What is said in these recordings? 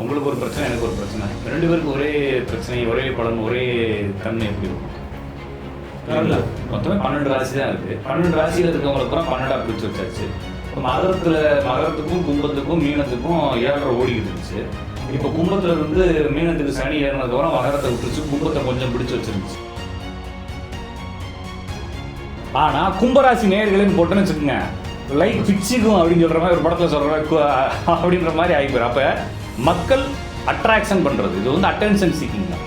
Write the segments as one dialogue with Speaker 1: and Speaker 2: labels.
Speaker 1: உங்களுக்கு ஒரு பிரச்சனை, எனக்கு ஒரு பிரச்சனை, ரெண்டு பேருக்கு ஒரே பிரச்சனை, ஒரே பலன், ஒரே தன்மை எப்படி இருக்கும்? இல்லை, மொத்தமே 12 ராசி தான் இருக்குது. 12 ராசியில் இருக்கவங்களுக்கு அப்புறம் 12 பிரித்து வச்சாச்சு. இப்போ மகரத்துக்கும் கும்பத்துக்கும் மீனத்துக்கும் 7.5 ஓடிக்கிட்டு இருந்துச்சு. இப்போ கும்பத்துல இருந்து மீனத்துக்கு சனி ஏறினதுக்கப்புறம் மகரத்தை விட்டுருச்சு, கும்பத்தை கொஞ்சம் பிடிச்சு வச்சிருந்துச்சு. ஆனா கும்பராசி நேயர்களையும் போட்டுன்னு வச்சுக்கோங்க, லைட் பிச்சுக்கும் அப்படின்னு சொல்ற மாதிரி ஒரு படத்துல சொல்ற அப்படின்ற மாதிரி ஆகிப்போம். அப்ப மக்கள் அட்ராக்ஷன் பண்றது இது வந்து அட்டென்ஷன் சீக்கிங் தான்.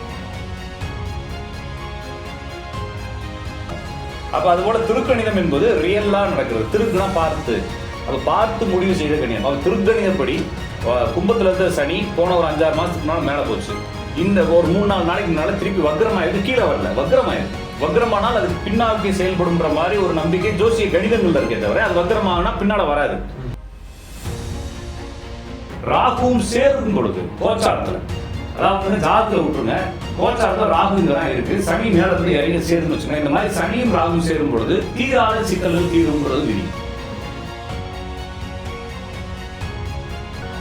Speaker 1: அப்ப அது போல திருக்கணிதம் என்பது ரியல்லா நடக்கிறது. திருக்குனா பார்த்து முடிவு செய்த கணிதம். அப்ப திருக்கணிதப்படி கும்பத்துல இருந்த சனி போன ஒரு 5-6 மாசத்துக்கு முன்னாடி மேல போச்சு. இந்த ஒரு 3-4 நாளைக்கு முன்னால திருப்பி வக்ரமாயிருக்கு, கீழே வரல, வக்ரமாயிருக்கு. வக்ரமானால் அதுக்கு பின்னாக்கி செயல்படும்ன்ற மாதிரி ஒரு நம்பிக்கை ஜோசிய கணிதங்கள்ல இருக்கே தவிர அது வக்ரமானா பின்னால வராது. ராகுவும் சேரும் பொழுது கோச்சாரத்துல, அதாவது ஜாதகத்துல விட்டுருங்க, கோச்சாரத்துல ராகு இங்கதான் இருக்கு, சனி மேலத்துல இறங்கி சேருன்னு வச்சுக்கோங்க. இந்த மாதிரி சனியும் ராகுவும் சேரும் பொழுது தீராத சிக்கல்கள் தீரும்ன்றது விதி.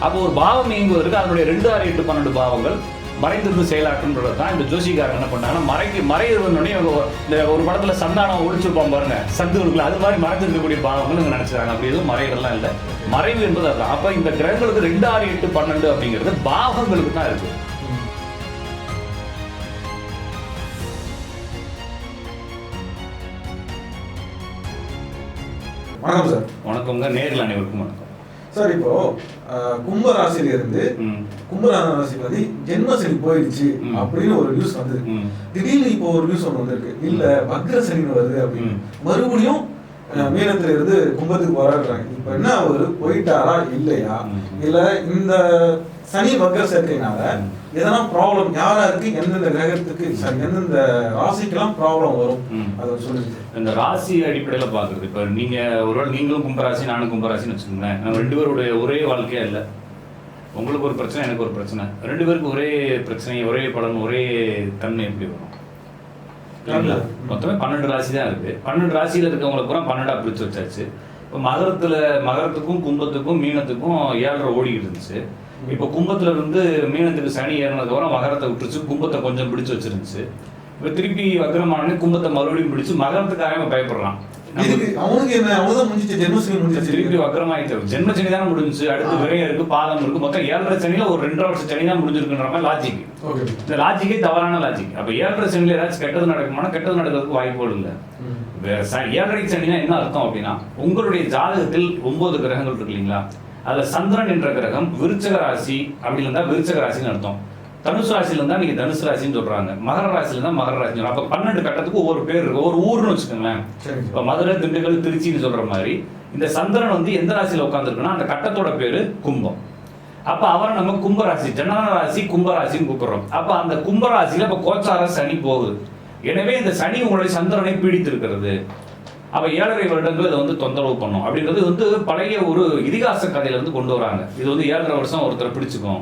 Speaker 1: அப்போ ஒரு பாவம் இயங்குவதற்கு அதனுடைய 2, 6, 8, 12 பாவங்கள் மறைந்திருந்து செயலாற்றுன்றது தான் இந்த ஜோசிக்காரங்க என்ன பண்ணாங்கன்னா, மறைவுன்னே இந்த ஒரு படத்துல சந்தானம் ஒழிச்சிருப்பான் பாருங்க, சந்துகளுக்குள்ள அது மாதிரி மறைஞ்சிருக்கக்கூடிய பாவங்கள் நினைச்சாங்க. அப்படி எதுவும் மறைவுலாம் இல்லை. மறைவு என்பது அதுதான். அப்ப இந்த கிரகங்களுக்கு 2, 6, 8, 12 அப்படிங்கிறது பாவங்களுக்கு தான் இருக்கு.
Speaker 2: வணக்கம் சார்.
Speaker 1: வணக்கங்க, நேரில் அனைவருக்கும் வணக்கம்
Speaker 2: சார். இப்போ கும்ப ராசியில இருந்து கும்ப ராசிக்கு வந்து ஜென்ம சனி போயிடுச்சு அப்படின்னு ஒரு நியூஸ் வந்திருக்கு. திடீர்னு இப்போ ஒரு நியூஸ் ஒன்று வந்திருக்கு, இல்ல வக்ர சனி வருது அப்படின்னு. மறுபடியும் மீனத்துல இருந்து கும்பத்துக்கு வர்றாங்க. இப்ப என்ன அவரு போயிட்டாரா இல்லையா, இல்ல இந்த சனி வக்ர சேர்க்கையினால எதனா ப்ராப்ளம் யாராருக்கு, எந்தெந்த கிரகத்துக்கு, எந்தெந்த ராசிக்கெல்லாம் ப்ராப்ளம் வரும் அதை சொல்லுங்க.
Speaker 1: இந்த ராசி அடிப்படையில் பார்க்குறது, இப்போ நீங்கள் ஒருவேளை நீங்களும் கும்பராசி நானும் கும்பராசின்னு வச்சுக்கோங்களேன், நம்ம 2 பேருடைய ஒரே வாழ்க்கையா இல்லை. உங்களுக்கு ஒரு பிரச்சனை, எனக்கு ஒரு பிரச்சனை, 2 பேருக்கு ஒரே பிரச்சனை, ஒரே பலன், ஒரே தன்மை எப்படி வரும்? மொத்தமே 12 ராசி தான் இருக்கு. 12 ராசியில் இருக்கவங்களுக்கு அப்புறம் 12 பிரித்து வச்சாச்சு. இப்போ மகரத்துக்கும் கும்பத்துக்கும் மீனத்துக்கும் 7.5 ஓடிக்கிட்டு இருந்துச்சு. இப்போ கும்பத்துல இருந்து மீனத்துக்கு சனி ஏறினதுக்கப்புறம் மகரத்தை விட்டுருச்சு, கும்பத்தை கொஞ்சம் பிடிச்சு வச்சிருந்துச்சு. இப்போ திருப்பி வக்ரமான கும்பத்தை மறுபடியும் பிடிச்சு மகரத்துக்காக பயப்படுறான்.
Speaker 2: அவனுக்கு என்ன, அவனுதான் முடிஞ்சிச்சு, ஜென்மசனி முடிஞ்சிச்சு,
Speaker 1: திருப்பி வக்ரமாயிட்டு ஜென்மசனி தான் முடிஞ்சிச்சு. அடுத்து விரையம் இருக்கு, பாதம் இருக்கு, மொத்தம் 7.5 சனியில ஒரு 2.5 வருஷம் சனி தான் முடிஞ்சிருக்குன்ற மாதிரி லாஜிக். இந்த லாஜிக்கே தவறான லாஜிக். அப்ப 7.5 சனியில ஏதாச்சும் கெட்டது நடக்குமானா கெட்டது நடக்கிறதுக்கு வாய்ப்புகள் இல்லை. 7.5 சனினா என்ன அர்த்தம் அப்படின்னா, உங்களுடைய ஜாதகத்தில் 9 கிரகங்கள் இருக்கு இல்லைங்களா, அதுல சந்திரன் என்ற கிரகம் விருச்சக ராசி அப்படி இருந்தா விருச்சக ராசின்னு அர்த்தம். தனுசு ராசியில இருந்தா நீங்க தனுசு ராசின்னு சொல்றாங்க, மகர ராசியில இருந்தா மகர ராசி சொல்றாங்க. அப்ப 12 கட்டத்துக்கு ஒவ்வொரு பேர் இருக்கு, ஒரு ஊர்னு வச்சுக்கோங்களேன். இப்ப மதுரை, திண்டுக்கல், திருச்சின்னு சொல்ற மாதிரி இந்த சந்திரன் வந்து எந்த ராசியில உட்காந்துருக்குன்னா அந்த கட்டத்தோட பேரு கும்பம். அப்ப அவரை நம்ம கும்பராசி, ஜனன ராசி கும்பராசின்னு கூப்பிடுறோம். அப்ப அந்த கும்பராசியில இப்ப கோச்சார சனி போகுது. எனவே இந்த சனி உங்களுடைய சந்திரனை பீடித்திருக்கிறது. அப்ப 7.5 வருடங்கள் இதை வந்து தொந்தரவு பண்ணும் அப்படின்றது வந்து பழைய ஒரு இதிகாச கதையில இருந்து கொண்டு வராங்க. இது வந்து 7.5 வருஷம் ஒருத்தரை பிடிச்சுக்கும்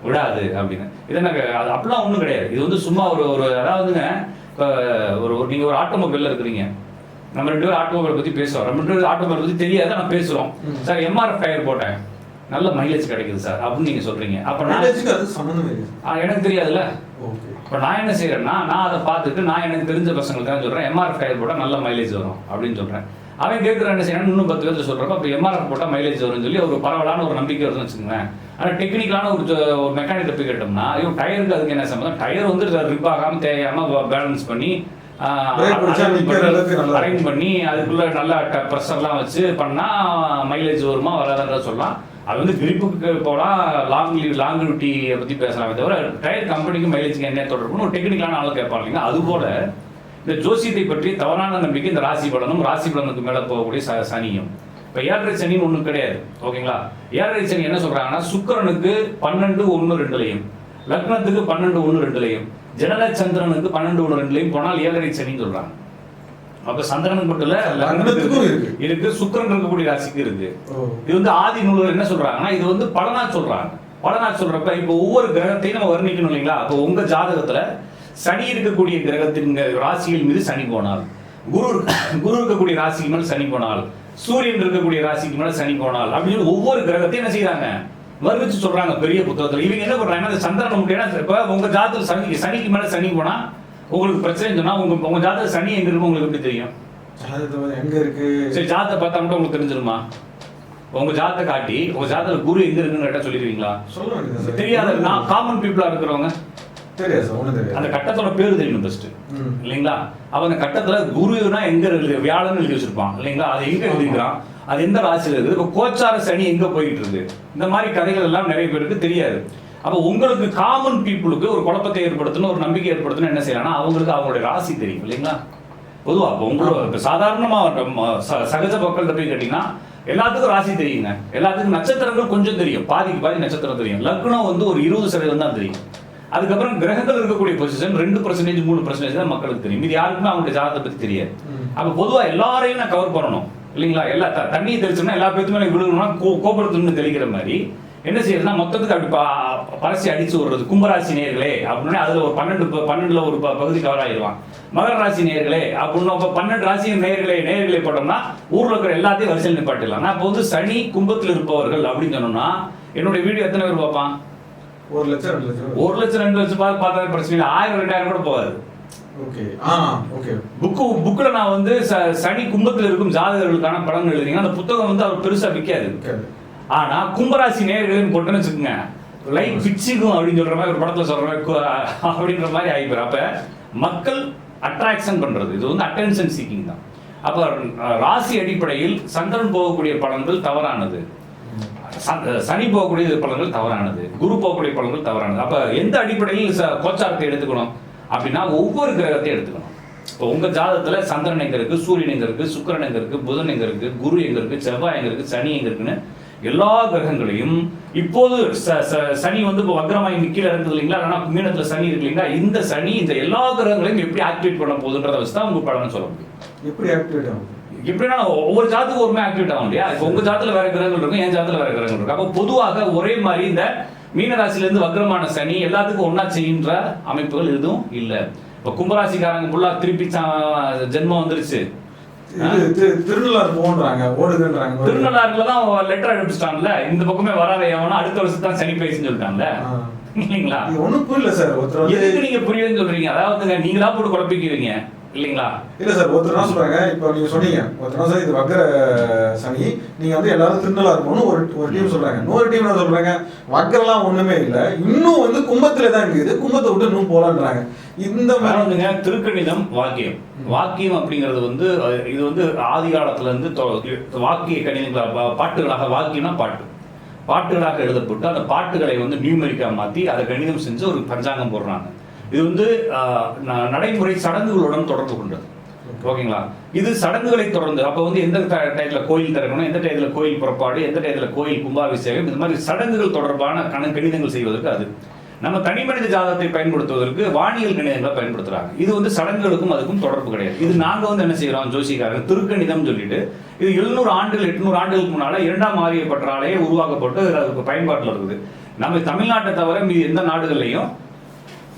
Speaker 1: விடாது அப்படின்னு. இது எனக்கு அது அப்படிலாம் ஒன்றும் கிடையாது. இது வந்து சும்மா ஒரு அதாவதுங்க, இப்போ நீங்க ஒரு ஆட்டோமொபைல்ல இருக்கிறீங்க, நம்ம 2 பேரும் ஆட்டோமொபைலை பத்தி பேசுறோம், நம்ம 2 பேரும் ஆட்டோமொபைல் பத்தி தெரியாத நான் பேசுறோம். சார் MRF டயர் போட்டேன், நல்ல மைலேஜ் கிடைக்குது சார் அப்படின்னு நீங்க சொல்றீங்க. அப்ப நான் எனக்கு தெரியாதுல்ல. இப்போ நான் என்ன செய்யறேன்னா, நான் அதை பார்த்துட்டு நான் எனக்கு தெரிஞ்ச பசங்களுக்கு தான் சொல்றேன், MRF டயர் போட்டால் நல்ல மைலேஜ் வரும் அப்படின்னு சொல்றேன். அவன் கேட்குற என்ன செய்யணும், இன்னும் 10 பேர் சொல்றப்ப அப்போ MRF போட்டால் மைலேஜ் வரும்னு சொல்லி ஒரு பரவலான ஒரு நம்பிக்கை வருதுன்னு வச்சுக்கோங்களேன். ஆனால் டெக்னிக்கலான ஒரு மெக்கானிக்கை போய் கேட்டோம்னா, ஐயோ டயருக்கு அதுக்கு என்ன சம்பந்தம், டயர் வந்து ரிப் ஆகாமல் தேயாம பேலன்ஸ் பண்ணி அரேஞ்ச் பண்ணி அதுக்குள்ள நல்ல ப்ரெஷர்லாம் வச்சு பண்ணா மைலேஜ் வருமா வராதுன்றத சொல்லலாம். அது வந்து கிரிப்புக்கு போகலாம், லாங்கிவிட்டியை பற்றி பேசலாமே தவிர டயர் கம்பெனிக்கு மைலேஜுக்கு என்ன தொடர்புன்னு ஒரு டெக்னிக்கலான ஆள் கேட்பாங்க இல்லைங்க. அதுபோல இந்த ஜோசியத்தை பற்றி தவறான நம்பிக்கை இந்த ராசி பலனும், ராசி பலனுக்கு மேலே போகக்கூடிய சனியும். இப்போ 7.5 சனின்னு ஒன்றும் கிடையாது, ஓகேங்களா. 7.5 சனி என்ன சொல்றாங்கன்னா, சுக்கிரனுக்கு 12-1-2லையும், லக்னத்துக்கு 12-1-2லையும், ஜனன சந்திரனுக்கு 12-1-2லையும் போனால் 7.5 சனின்னு சொல்றாங்க. அப்ப சந்திரனுக்கு மட்டும் இல்ல, லக்னத்துக்கும் இருக்கு, சுக்கிரன் இருக்கக்கூடிய ராசிக்கு இருக்கு. இது வந்து ஆதி நூல்கள் என்ன சொல்றாங்கன்னா, இது வந்து பலனா சொல்றாங்க. பலனா சொல்றப்ப இப்போ ஒவ்வொரு கிரகத்தையும் நம்ம வர்ணிக்கணும் இல்லைங்களா. அப்போ உங்க ஜாதகத்துல சனி இருக்கக்கூடிய கிரகத்தின் ராசிகள் மீது சனி போனால், குரு இருக்கக்கூடிய ராசிக்கு மேல் சனி போனால், சூரியன் இருக்கக்கூடிய ராசிக்கு மேல சனி போனால் அப்படின்னு ஒவ்வொரு கிரகத்தையும் என்ன செய்யறாங்க வர்ணிச்சு சொல்றாங்க பெரிய புத்தகத்துல. இவங்க என்ன பண்றாங்கன்னா அந்த சந்திரன் முடியாது. இப்ப உங்க ஜாதகத்துல சனிக்கு மேல சனி போனா உங்களுக்கு பிரச்சனை சொன்னா உங்க ஜாதக சனி எங்க இருக்கு உங்களுக்கு எப்படி தெரியும்?
Speaker 2: எங்க இருக்கு? சரி,
Speaker 1: ஜாதகத்தை பார்த்தா மட்டும் உங்களுக்கு தெரிஞ்சிருமா? உங்க ஜாதகத்தை காட்டி உங்க ஜாதகத்துல குரு எங்க இருக்குன்னு கேட்டா சொல்லிடுவீங்களா?
Speaker 2: சொல்ல வேண்டியது
Speaker 1: தெரியாத நான் காமன் பீப்புளா இருக்கிறவங்க
Speaker 2: தெரியாது சார், ஒன்றும் தெரியாது.
Speaker 1: அந்த கட்டத்தோட பேரு தெரியும் ஃபர்ஸ்ட் இல்லைங்களா? அப்ப அந்த கட்டத்துல குருனா எங்க இருக்கு, வியாழன் எழுதி வச்சிருப்பான் இல்லைங்களா? அது எங்க எழுதிக்கிறான், அது எந்த ராசியில இருக்குது, இப்போ கோச்சார சனி எங்க போயிட்டு இருக்கு, இந்த மாதிரி கதைகள் எல்லாம் நிறைய பேருக்கு தெரியாது. அப்போ உங்களுக்கு காமன் பீப்புளுக்கு ஒரு குழப்பத்தை ஏற்படுத்தணும், ஒரு நம்பிக்கை ஏற்படுத்தணும், என்ன செய்யலாம்னா அவங்களுக்கு அவங்களுடைய ராசி தெரியும் இல்லைங்களா? பொதுவா இப்போ உங்களோட சாதாரணமா சகஜ மக்கள்கிட்ட போய் கேட்டீங்கன்னா எல்லாத்துக்கும் ராசி தெரியுங்க, எல்லாத்துக்கும் நட்சத்திரங்கள் கொஞ்சம் தெரியும், பாதிக்கு பாதி நட்சத்திரம் தெரியும். லக்னம் வந்து ஒரு 20% தான் தெரியும். அதுக்கப்புறம் கிரகங்கள் இருக்கக்கூடிய பொசிஷன் 2% 3% தான் மக்களுக்கு தெரியும். இது யாருக்குமே அவங்களுடைய ஜாதகத்தை பத்தி தெரியாது. அப்ப பொதுவா எல்லாரையும் நான் கவர் பண்ணணும் இல்லைங்களா? எல்லா தண்ணியை தெளிச்சோம்னா எல்லா பேருக்குமே விழுகணும்னா கோபுரத்துன்னு தெளிக்கிற மாதிரி என்ன செய்யறதுன்னா மொத்தத்துக்கு அப்படி பரசி அடிச்சு விடுறது. கும்பராசி நேயர்களே அப்படின்னு அதுல ஒரு 12ல ஒரு பகுதி கவர் ஆயிடுவான். மகர ராசி நேயர்களே அப்படின்னு 12 ராசி நேயர்களே போட்டோம்னா ஊர்ல இருக்கிற எல்லாத்தையும் வரிசையில் நிப்பாட்டிடலாம். நான் இப்போ வந்து சனி கும்பத்தில் இருப்பவர்கள் அப்படின்னு சொன்னோம்னா என்னுடைய வீடியோ எத்தனை பேர் பார்ப்பான்?
Speaker 2: 1 லட்சம் 2 லட்சம்
Speaker 1: 1 லட்சம் 2 லட்சம் பார்த்தா பிரச்சனை இல்லை. 1000 2000 கூட போகாது. புக்ல நான் வந்து சனி கும்பத்தில் இருக்கும் ஜாதகர்களுக்கான பலன் எழுதிங்க. அந்த புத்தகம் வந்து அவர் பெருசா விற்காது. ஆனா கும்பராசி நேயர்கள்னு போட்டுன்னு வச்சுக்கோங்க, லைக் பிச்சுக்கும் அப்படின்னு சொல்ற மாதிரி ஒரு படத்துல சொல்ற மாதிரி அப்படின்ற மாதிரி ஆகிப்போம். அப்ப மக்கள் அட்ராக்ஷன் பண்றது இது வந்து அட்டென்ஷன் சீக்கிங் தான். அப்ப ராசி அடிப்படையில் சந்திரன் போகக்கூடிய பலன்கள் தவறானது, சனி போகக்கூடிய பலன்கள் தவறானது, குரு போகக்கூடிய பலன்கள் தவறானது. அப்ப எந்த அடிப்படையில் கோச்சாரத்தை எடுத்துக்கணும் அப்படின்னா ஒவ்வொரு கிரகத்தையும் எடுத்துக்கணும். இப்போ உங்க ஜாதகத்துல சந்திரன் எங்க இருக்கு, சூரியன் எங்க இருக்கு, சுக்கிரன் எங்க இருக்கு, புதன் எங்க இருக்கு, குரு எங்க இருக்கு, செவ்வாய் எங்க இருக்கு, சனி எங்க இருக்குன்னு எல்லா கிரகங்களையும் இப்போது சனி வந்து இப்போ வக்ரமாய் கீழே இறங்குது இல்லைங்களா, ஆனா மீனத்துல சனி இருக்கு இல்லைங்களா, இந்த சனி இந்த எல்லா கிரகங்களையும் எப்படி ஆக்டிவேட் பண்ண போகுதுன்றத வச்சு தான் உங்க பலன்னு சொல்ல முடியும்.
Speaker 2: எப்படி ஆக்டிவேட் ஆகும்?
Speaker 1: எப்படின்னா ஒவ்வொரு ஜாதத்துக்கு ஒருமே ஆக்டிவேட் ஆகும் இல்லையா? இப்போ உங்க ஜாதத்துல வேற கிரகங்கள் இருக்கும், என் ஜாதத்துல வேற கிரகங்கள் இருக்கும். அப்போ பொதுவாக ஒரே மாதிரி இந்த மீனராசில இருந்து வக்ரமான சனி எல்லாத்துக்கும் ஒன்னா செய்கின்ற அமைப்புகள் எதுவும் இல்லை. இப்போ கும்பராசிக்காரங்க ஃபுல்லா திருப்பி ஜென்மம் வந்துருச்சு,
Speaker 2: திருநள்ளாறு போன்றாங்க, ஓடுதுன்றாங்க.
Speaker 1: திருநள்ளாறுல தான் லெட்டர் அனுப்பிச்சிட்டாங்கல்ல, இந்த பக்கமே வராத எவனா அடுத்த வருஷம் தான் சனி பேசுன்னு சொல்லிட்டாங்கல்ல இல்லைங்களா?
Speaker 2: ஒன்றும் புரியல சார்.
Speaker 1: எதுக்கு நீங்க புரியுதுன்னு சொல்றீங்க? அதாவது நீங்களா போட்டு குழப்பிக்குவீங்க இல்லைங்களா?
Speaker 2: இல்ல சார், ஒருத்தர் என்ன சொல்றாங்க, இப்போ நீங்க சொன்னீங்க ஒருத்தர் சார் இது வக்ர சனி, நீங்க வந்து எல்லாரும் திருநள்ளாறு போகணும் ஒரு டீம் சொல்றாங்க. இன்னொரு டீம் என்ன சொல்றாங்க, வக்ரெல்லாம் ஒண்ணுமே இல்லை, இன்னும் வந்து கும்பத்துல தான் இருக்குது, கும்பத்தை விட்டு இன்னும் போலான்றாங்க. இந்த
Speaker 1: மாதிரி திருக்கணிதம் வாக்கியம் அப்படிங்கிறது வந்து இது வந்து ஆதி காலத்துல இருந்து வாக்கிய கணிதங்கள் பாட்டுகளாக, வாக்கியம்னா பாட்டுகளாக எழுதப்பட்டு அந்த பாட்டுகளை வந்து நியூமெரிக்கா மாத்தி அதை கணிதம் செஞ்சு ஒரு பஞ்சாங்கம் போடுறாங்க. இது வந்து நடைமுறை சடங்குகளுடன் தொடர்பு கொண்டது. ஓகேங்களா? இது சடங்குகளை தொடர்ந்து அப்ப வந்து எந்த டயத்துல கோயில் திறக்கணும், எந்த டயத்துல கோயில் புறப்பாடு, எந்த டயத்துல கோயில் கும்பாபிஷேகம், இந்த மாதிரி சடங்குகள் தொடர்பான கணிதங்கள் செய்வதற்கு அது நம்ம தனி மனித ஜாதகத்தை பயன்படுத்துவதற்கு வானியல் கணிதங்களை பயன்படுத்துறாங்க. இது வந்து சடங்குகளுக்கும் அதுக்கும் தொடர்பு கிடையாது. இது நாங்க வந்து என்ன செய்யறோம், ஜோசிக்காரங்க திருக்கணிதம் சொல்லிட்டு இது 700 ஆண்டுகள் 800 ஆண்டுகளுக்கு முன்னால 2ஆம் ஆரிய பற்றாலே உருவாக்கப்பட்டு அதுக்கு பயன்பாட்டில் இருக்குது. நம்ம தமிழ்நாட்டை தவிர மீது எந்த நாடுகள்லையும்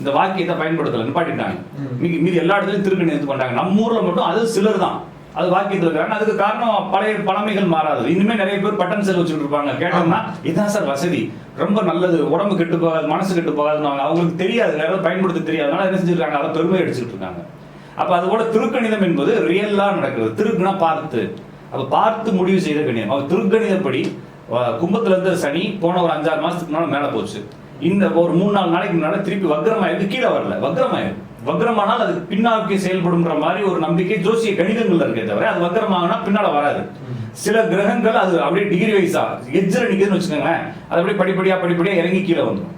Speaker 1: இந்த வாக்கியத்தை பயன்படுத்தல, நிப்பாட்டிட்டாங்க. மீது எல்லா இடத்துலையும் திருக்கணிதத்தை பண்றாங்க. நம்ம ஊர்ல மட்டும் அது சிலர் தான் அது வாக்கியத்தில் இருக்காங்க. அதுக்கு காரணம் பழைய பழமைகள் மாறாது. இனிமே நிறைய பேர் பட்டன் செல் வச்சுட்டு இருப்பாங்க. கேட்டோம்னா இதுதான் சார் வசதி, ரொம்ப நல்லது, உடம்பு கெட்டு போகாது, மனசு கெட்டு போகாதுன்னு அவங்களுக்கு தெரியாது, வேற பயன்படுத்த தெரியாதனால என்ன செஞ்சிருக்காங்க, அதை பெருமை அடிச்சுட்டு இருக்காங்க. அப்ப அது கூட திருக்கணிதம் என்பது ரியலா நடக்குது. திருக்குனா பார்த்து, அப்ப பார்த்து முடிவு செய்த கணிதம். அவர் திருக்கணிதப்படி கும்பத்துல இருந்து சனி போன ஒரு 5-6 மாசத்துக்கு முன்னால மேல போச்சு. இந்த ஒரு 3-4 நாளைக்கு முன்னால திருப்பி வக்ரமாயிருக்கு, கீழே வரல, வக்ரமாயிருக்கு. வக்ரமானால் அது பின்னாக்கி செயல்படும்ன்ற மாதிரி ஒரு நம்பிக்கை ஜோசிய கணிதங்கள் இருக்கே தவிர அது வக்ரமாகனா பின்னால வராது. சில கிரகங்கள் அது அப்படியே டிகிரி வைஸா எட்ஜில் நிற்குதுன்னு வச்சுக்கோங்களேன், அது அப்படியே படிப்படியா இறங்கி கீழே வந்துடும்.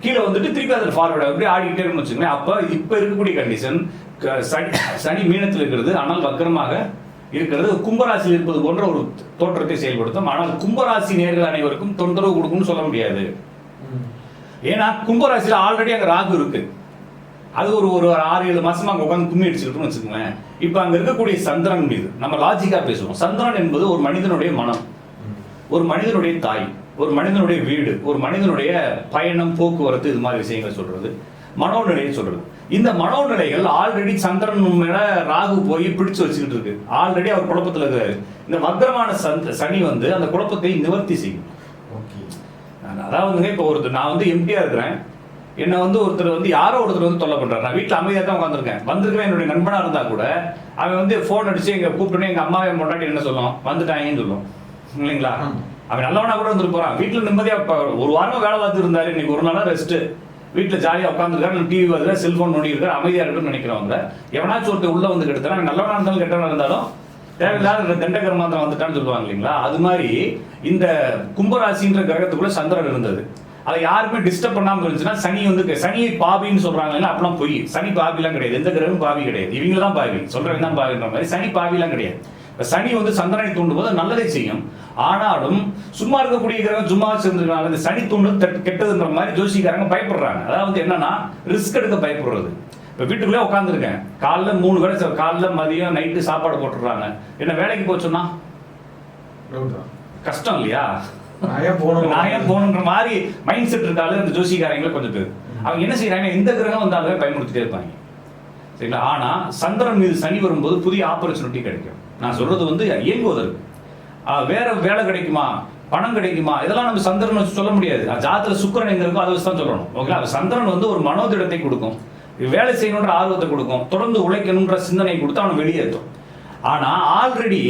Speaker 1: கீழே வந்துட்டு திருப்பி அதில் ஃபார்வர்டு அப்படியே ஆடிக்கிட்டே இருக்குன்னு வச்சுக்கோங்களேன். அப்போ இப்போ இருக்கக்கூடிய கண்டிஷன் சனி மீனத்தில் இருக்கிறது, ஆனால் வக்ரமாக இருக்கிறது கும்பராசியில் இருப்பது போன்ற ஒரு தோற்றத்தை செயல்படுத்தும். ஆனால் கும்பராசி நேர்கள் அனைவருக்கும் தொந்தரவு கொடுக்கும்னு சொல்ல முடியாது. ஏன்னா கும்பராசியில் ஆல்ரெடி அங்கே ராகு இருக்கு. அது ஒரு 6-7 மாசமா அங்கே உட்காந்து கும்மி அடிச்சுக்கிட்டோம்னு வச்சுக்கோங்களேன். இப்போ அங்கே இருக்கக்கூடிய சந்திரன் மீது நம்ம லாஜிக்கா பேசுவோம். சந்திரன் என்பது ஒரு மனிதனுடைய மனம், ஒரு மனிதனுடைய தாய், ஒரு மனிதனுடைய வீடு, ஒரு மனிதனுடைய பயணம், போக்குவரத்து, இது மாதிரி விஷயங்கள் சொல்றது மனோநிலையை சொல்றது. இந்த மனோநிலைகள் ஆல்ரெடி சந்திரன் மேல ராகு போய் பிடிச்சு வச்சுக்கிட்டு இருக்கு. ஆல்ரெடி அவர் குழப்பத்தில் இருக்காரு. இந்த வக்ரமான சனி வந்து அந்த குழப்பத்தை நிவர்த்தி செய்யும். அதாவது இப்போ நான் வந்து எம்டியா இருக்கிறேன், என்னை வந்து யாரோ ஒருத்தர் வந்து தொல்லை பண்றாரு. நான் வீட்டில் அமைதியாக தான் உட்காந்துருக்கேன். வந்திருக்கேன் என்னுடைய நண்பனா இருந்தா கூட அவன் வந்து ஃபோன் அடிச்சு எங்க கூப்பிட்டு எங்க அம்மாவை பொண்டாட்டி என்ன சொல்லும், வந்துட்டாங்கன்னு சொல்லும் இல்லைங்களா? அவன் நல்லவனா கூட வந்துட்டு போறான். வீட்டில் நிம்மதியா ஒரு வாரமா வேலை பார்த்து இருந்தாரு, இன்னைக்கு ஒரு நாளா ரெஸ்ட், வீட்டில் ஜாலியாக உட்காந்துருக்காரு, டிவி வருது, செல்போன் நோண்டி இருக்காரு, அமைதியா இருக்குன்னு நினைக்கிறவங்க எவனாச்சும் ஒருத்தர் உள்ள வந்து கெடுத்துறான். நல்லவனா இருந்தாலும் கெட்டவனா இருந்தாலும் தேவையில்லாத தண்டகரமாந்திரம் வந்துட்டான்னு சொல்லுவாங்க இல்லைங்களா? அது மாதிரி இந்த கும்பராசின்ற கிரகத்துக்குள்ள சந்திரன் இருந்தது. அதை யாருமே டிஸ்டர்ப் பண்ணாம இருந்துச்சுன்னா சனி வந்து சனியை பாவின்னு சொல்றாங்க இல்லை, அப்படிலாம் பொய். சனி பாவிலாம் கிடையாது, எந்த கிரகமும் பாவி கிடையாது. இவங்க தான் பாவி, சொல்றவங்க தான் பாவின்ற மாதிரி. சனி பாவிலாம் கிடையாது. சனி வந்து சந்திரனை தூண்டும் போது நல்லதை செய்யும். ஆனாலும் சும்மா இருக்கக்கூடிய கிரகம் சும்மா சேர்ந்துருக்காங்க. இந்த சனி தூண்டு கெட்டதுன்ற மாதிரி ஜோசிக்காரங்க பயப்படுறாங்க. அதாவது என்னன்னா ரிஸ்க் எடுக்க பயப்படுறது. இப்போ வீட்டுக்குள்ளே உட்காந்துருக்கேன், காலைல 3 வேளை, காலைல மதியம் நைட்டு சாப்பாடு போட்டுடுறாங்க, என்ன வேலைக்கு போச்சோன்னா கஷ்டம் இல்லையா? நான் ஏன் போகணுன்ற மாதிரி மைண்ட் செட் இருக்காது இந்த ஜோசிக்காரங்கள கொஞ்சம் பேர். அவங்க என்ன செய்யறாங்க, எந்த கிரகம் வந்தாலுமே பயன்படுத்திட்டே இருப்பாங்க சரிங்களா? ஆனா சந்திரன் மீது சனி வரும்போது புதிய ஆப்பர்ச்சுனிட்டி கிடைக்கும். நான் சொல்றது வந்து இயங்குவதற்கு. வேற வேலை கிடைக்குமா, பணம் கிடைக்குமா, இதெல்லாம் நம்ம சந்திரன் வச்சு சொல்ல முடியாது. ஜாதகத்துல சுக்கிரன் எங்க இருக்கோ அதை வச்சு தான் சொல்லணும். ஓகே, சந்திரன் வந்து ஒரு மனோதிடத்தை கொடுக்கும், வேலை செய்யணுன்ற ஆர்வத்தை கொடுக்கும், தொடர்ந்து உழைக்கணுன்ற சிந்தனை கொடுத்து அவனை வெளியேற்றும். ஆனா ஆல்ரெடி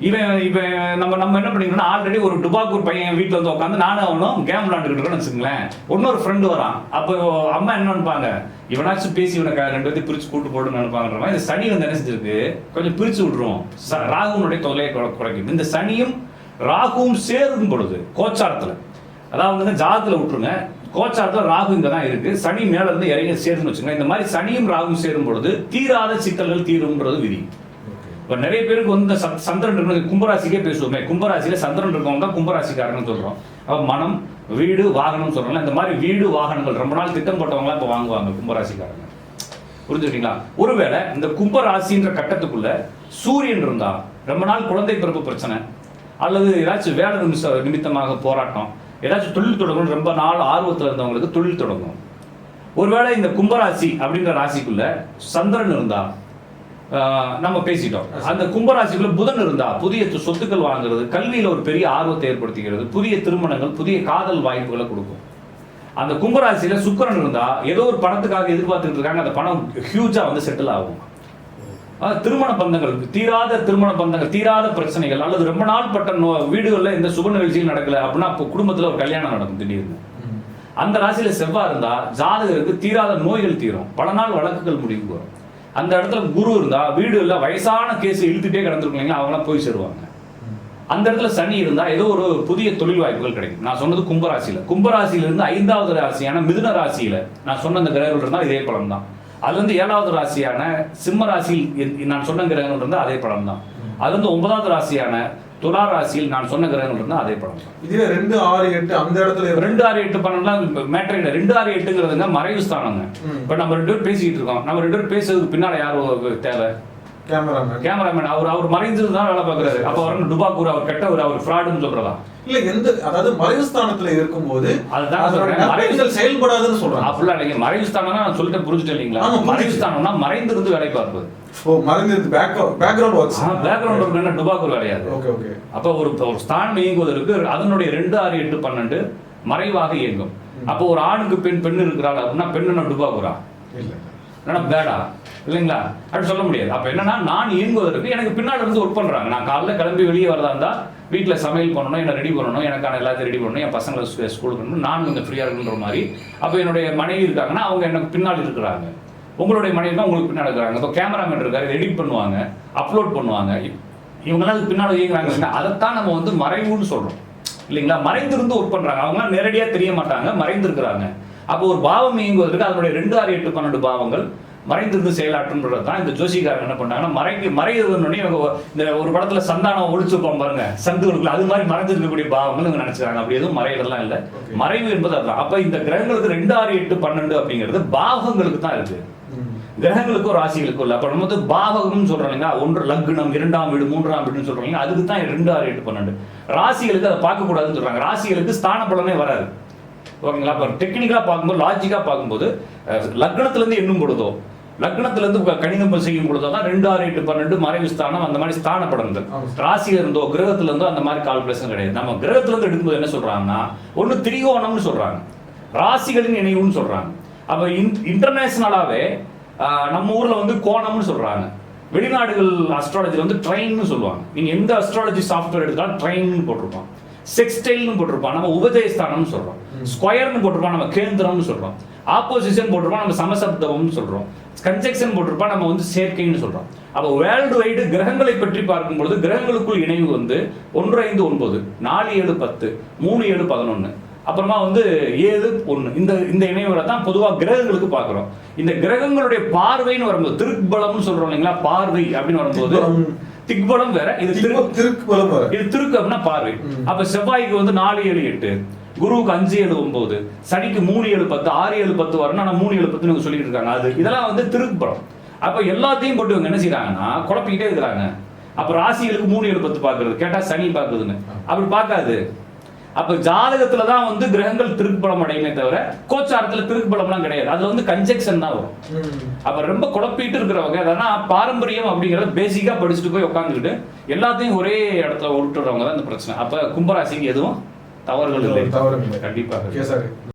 Speaker 1: இவன் நம்ம என்ன பண்ணிக்கணும்னா, ஆல்ரெடி ஒரு டுபாக்கூர் பையன் வீட்டில் வந்து உட்காந்து நானும் அவனும் கேம் விளாண்டுக்கிட்டு இருக்கோம்னு வச்சுங்களேன். இன்னொரு ஃப்ரெண்டு வரான். அப்போ அம்மா என்ன நினைப்பாங்க, இவனாச்சும் பேசி இவனை 2 பேர்த்தையும் பிரிச்சு கூட்டு போட்டுன்னு நினைப்பாங்கன்ற மாதிரி. இந்த சனி வந்து என்ன செஞ்சிருக்கு, கொஞ்சம் பிரிச்சு விட்டுரும், ராகுனுடைய தொல்லையை குறைக்கும். இந்த சனியும் ராகுவும் சேரும் பொழுது கோச்சாரத்துல, அதாவது ஜாதகத்துல விட்டுருங்க, கோச்சாரத்துல ராகு இங்க தான் இருக்கு, சனி மேல இருந்து இறங்கி சேருன்னு வச்சுங்க. இந்த மாதிரி சனியும் ராகும் சேரும் பொழுது தீராத சிக்கல்கள் தீரும்ன்றது விதி. இப்போ நிறைய பேருக்கு வந்து சந்திரன் இருக்கு, கும்பராசிக்கே பேசுவோமே, கும்பராசியில சந்திரன் இருக்கவங்க தான் கும்பராசிக்காரன்னு சொல்றோம். அப்போ மனம், வீடு, வாகனம் சொல்றோம்ல, இந்த மாதிரி வீடு வாகனங்கள் ரொம்ப நாள் திட்டம் போட்டவங்களாம் இப்போ வாங்குவாங்க கும்பராசிக்காரங்க. புரிஞ்சுக்கிட்டீங்களா? ஒருவேளை இந்த கும்பராசின்ற கட்டத்துக்குள்ள சூரியன் இருந்தா ரொம்ப நாள் குழந்தை பிறப்பு பிரச்சனை, அல்லது ஏதாச்சும் வேலை நிமித்தமாக போராட்டம், ஏதாச்சும் தொழில் தொடங்கணும் ரொம்ப நாள் ஆர்வத்தில் இருந்தவங்களுக்கு தொழில் தொடங்கும். ஒருவேளை இந்த கும்பராசி அப்படின்ற ராசிக்குள்ள சந்திரன் இருந்தா நம்ம பேசிட்டோம். அந்த கும்பராசிக்குள்ள புதன் இருந்தா புதிய சொத்துக்கள் வாங்குறது, கல்வியில ஒரு பெரிய ஆர்வத்தை ஏற்படுத்திக்கிறது, புதிய திருமணங்கள், புதிய காதல் வாய்ப்புகளை கொடுக்கும். அந்த கும்பராசியில சுக்கிரன் இருந்தா ஏதோ ஒரு பணத்துக்காக எதிர்பார்த்துட்டு இருக்காங்க, அந்த பணம் ஹியூஜா வந்து செட்டில் ஆகும். திருமண பந்தங்கள், தீராத திருமண பந்தங்கள், தீராத பிரச்சனைகள், அல்லது ரொம்ப நாள் பட்ட வீடுகளில் எந்த சுப நிகழ்ச்சியும் நடக்கல அப்படின்னா அப்போ குடும்பத்தில் ஒரு கல்யாணம் நடக்கும் திடீர்னு. அந்த ராசியில செவ்வாய் இருந்தா ஜாதகருக்கு தீராத நோய்கள் தீரும், பல நாள் வழக்குகள் முடிவுக்கு வரும். அந்த இடத்துல குரு இருந்தா வீடுல வயசான கேஸ் இழுத்துட்டே கிடந்திருக்கீங்களா, அவங்களாம் போய் சேருவாங்க. அந்த இடத்துல சனி இருந்தா ஏதோ ஒரு புதிய தொழில் வாய்ப்புகள் கிடைக்கும். நான் சொன்னது கும்பராசியில. கும்பராசியில இருந்து 5வது ராசியான மிதுன ராசியில நான் சொன்ன அந்த கிரகங்கள் இருந்தா இதே பலன் தான். அதுல இருந்து 7வது ராசியான சிம்ம ராசியில் நான் சொன்ன கிரகங்கள் இருந்தா அதே பலன் தான். அதுல இருந்து 9வது ராசியான துலா ராசியில் நான் சொன்ன கிரகங்கள் இருந்தா அதே பலன் தான்.
Speaker 2: இதுல 2, 6, 8 அந்த இடத்துல
Speaker 1: 2, 6, 8 பண்ணலாம் மேட்டர் இல்லை. 2, 6, 8ங்கிறதுங்க மறைவு ஸ்தானங்க. இப்ப நம்ம 2 பேரும் பேசிட்டு இருக்கோம், நம்ம 2 பேரும் பேசுறதுக்கு பின்னால யாரு தேவை? கேமராமேன். அவர் மறைஞ்சிருந்தான் வேலை பார்க்கறாரு. அப்ப அவர் டுபாக்கூர், அவர் கெட்டவர், அவர் ஃப்ராடுன்னு சொல்றதா?
Speaker 2: இல்ல, எந்த அதாவது மறைவு ஸ்தானத்துல இருக்கும்போது அதுதான் சொல்றேன், மறைவுகள் செயல்படாதுன்னு சொல்றாங்க.
Speaker 1: அப்படிலாம் இல்லைங்க. மறைவு ஸ்தானம்னா நான் சொல்லிட்டு புரிஞ்சுட்டு இல்லைங்களா? மறைவு ஸ்தானம்னா மறைந்திருந்து வேலை பார்ப்பது.
Speaker 2: மறைந்திருந்து பேக்ரவுண்ட் ஒர்க்ஸ்.
Speaker 1: பேக்ரவுண்ட் ஒர்க் என்ன டுபாக்கூர் வேலையாது.
Speaker 2: Okay okay.
Speaker 1: அப்ப ஒரு ஸ்தானம் இயங்குவதற்கு அதனுடைய 2, 6, 8, 12 மறைவாக இயங்கும். அப்போ ஒரு ஆணுக்கு பெண் இருக்கிறாள் அப்படின்னா பெண்ணு டுபாக்கூரா?
Speaker 2: இல்ல,
Speaker 1: என்னன்னா பேடா இல்லைங்களா? அப்படி சொல்ல முடியாது. அப்ப என்னன்னா நான் இயங்குவதற்கு எனக்கு பின்னாடி இருந்து ஒர்க் பண்றாங்க. நான் காலைல கிளம்பி வெளியே வரதா இருந்தா வீட்டில் சமையல் பண்ணணும், என்ன ரெடி பண்ணணும், எனக்கான எல்லாத்தையும் ரெடி பண்ணணும், என் பசங்களை ஸ்கூலுக்கு பண்ணணும், நான் கொஞ்சம் ஃப்ரீயாக இருக்குன்ற மாதிரி. அப்போ என்னுடைய மனைவி இருக்காங்கன்னா அவங்க எனக்கு பின்னாடி இருக்கிறாங்க. உங்களுடைய மனைவி தான் உங்களுக்கு பின்னாடி இருக்கிறாங்க. இப்போ கேமராமேன் இருக்காரு, எடிட் பண்ணுவாங்க, அப்லோட் பண்ணுவாங்க, இவங்கெல்லாம் அதுக்கு பின்னாடி இயங்குறாங்க. அதைத்தான் நம்ம வந்து மறைவுன்னு சொல்றோம் இல்லைங்களா? மறைந்திருந்து ஒர்க் பண்றாங்க. அவங்களாம் நேரடியாக தெரிய மாட்டாங்க, மறைந்திருக்கிறாங்க. அப்போ ஒரு பாவம் இயங்குவதற்கு அதனுடைய 2, 6, 8, 12 பாவங்கள் மறைந்திருந்து செயலாற்றுன்றது தான் இந்த ஜோசிக்காரங்க என்ன பண்ணாங்கன்னா மறைகிறதுனே இந்த ஒரு படத்துல சந்தானம் ஒழிச்சுப்போம் பாருங்க, சந்துகளுக்குள்ள அது மாதிரி மறைஞ்சிருக்கக்கூடிய பாவங்கள் இவங்க நினைச்சாங்க. அப்படி எதுவும் மறைகிறதுலாம் இல்லை. மறைவு என்பது அதுதான். அப்ப இந்த கிரகங்களுக்கு 2, 6, 8, 12 அப்படிங்கிறது பாவங்களுக்கு தான் இருக்கு, கிரகங்களுக்கும் ராசிகளுக்கும் இல்லை. அப்ப நம்ம வந்து பாவகம்னு சொல்றோம் இல்லைங்களா? 1 லக்னம், 2ஆம் வீடு, 3ஆம் வீடுன்னு சொல்றோம் இல்லைங்களா? அதுக்கு தான் 2, 6, 8, 12. ராசிகளுக்கு அதை பார்க்க கூடாதுன்னு சொல்றாங்க. ராசிகளுக்கு ஸ்தான பலனே வராது. ஓகேங்களா? இப்போ டெக்னிக்கலா பார்க்கும்போது, லாஜிக்கா பார்க்கும்போது லக்னத்துல இருந்து எண்ணும் பொழுதோ, லக்னத்துல இருந்து கணிதம் செய்யும் பொழுதுதான் 2, 6, 8, 12 மறைவு ஸ்தானம் அந்த மாதிரி ஸ்தான படங்கள். ராசியில இருந்தோ கிரகத்துல இருந்தோ அந்த மாதிரி கால்குலேஷன் கிடையாது. நம்ம கிரகத்துல இருந்து எடுக்கும்போது என்ன சொல்றாங்கன்னா ஒண்ணு திரிகோணம்னு சொல்றாங்க, ராசிகளின் இணைவுன்னு சொல்றாங்க. அப்ப இன்டர்நேஷனலாவே நம்ம ஊர்ல வந்து கோணம்னு சொல்றாங்க. வெளிநாடுகள் அஸ்ட்ராலஜில வந்து ட்ரெயின்னு சொல்லுவாங்க. நீங்க எந்த அஸ்ட்ராலஜி சாஃப்ட்வேர் எடுத்தாலும் ட்ரெயின்னு போட்டிருப்பான், செக்ஸ்டைல்னு போட்டிருப்பான், நம்ம உபதேஸ்தானம்னு சொல்றோம். ஸ்கொயர்னு போட்டிருப்பான், நம்ம கேந்திரம்னு சொல்றோம். ஆப்போசிஷன் போட்டிருப்பான், நம்ம சமசப்தம்னு சொல்றோம். கன்ஜெக்ஷன் போட்டிருப்பான், நம்ம வந்து சேர்க்கைன்னு சொல்றோம். அப்போ வேர்ல்டு வைடு கிரகங்களை பற்றி பார்க்கும் பொழுது கிரகங்களுக்குள் இணைவு வந்து 1, 5, 9, 4, 7, 10, 3, 7, 11, அப்புறமா வந்து 7, 1 இந்த இணைவுகளை தான் பொதுவாக கிரகங்களுக்கு பார்க்குறோம். இந்த கிரகங்களுடைய பார்வைன்னு வரும்போது திருக்பலம்னு சொல்றோம் இல்லைங்களா, பார்வை அப்படின்னு வரும்போது திக்பலம் வேற, இது திருக்குபலம் வேற. இது திருக்கு அப்படின்னா பார்வை. அப்ப செவ்வாய்க்கு வந்து 4, 7, 8, குருவுக்கு 5, 7, 9, சனிக்கு 3, 7, 10, 6, 7, 10 வரணும். ஆனா 3, 7, 10 சொல்லிட்டு இருக்காங்க. அது இதெல்லாம் வந்து திருக்குபலம். அப்ப எல்லாத்தையும் போட்டு இவங்க என்ன செய்யறாங்கன்னா குழப்பிக்கிட்டே இருக்கிறாங்க. அப்ப ராசிகளுக்கு 3, 7, 10 பாக்குறது, கேட்டா சனி பாக்குதுன்னு அப்படி பார்க்காது. அப்ப ஜாதகத்துல தான் வந்து கிரகங்கள் திருக்குபலம் அடையுமே தவிர கோச்சாரத்துல திருக்குபலம்லாம் கிடையாது. அதுல வந்து கன்ஜெக்ஷன் தான் வரும். அப்ப ரொம்ப குழப்பிட்டு இருக்கிறவங்க அதெல்லாம் பாரம்பரியம் அப்படிங்கறத பேசிக்கா படிச்சுட்டு போய் உட்காந்துக்கிட்டு எல்லாத்தையும் ஒரே இடத்துல விட்டுறவங்க தான் இந்த பிரச்சனை. அப்ப கும்பராசிக்கு எதுவும் தவறுகள் இல்லை, கண்டிப்பாக.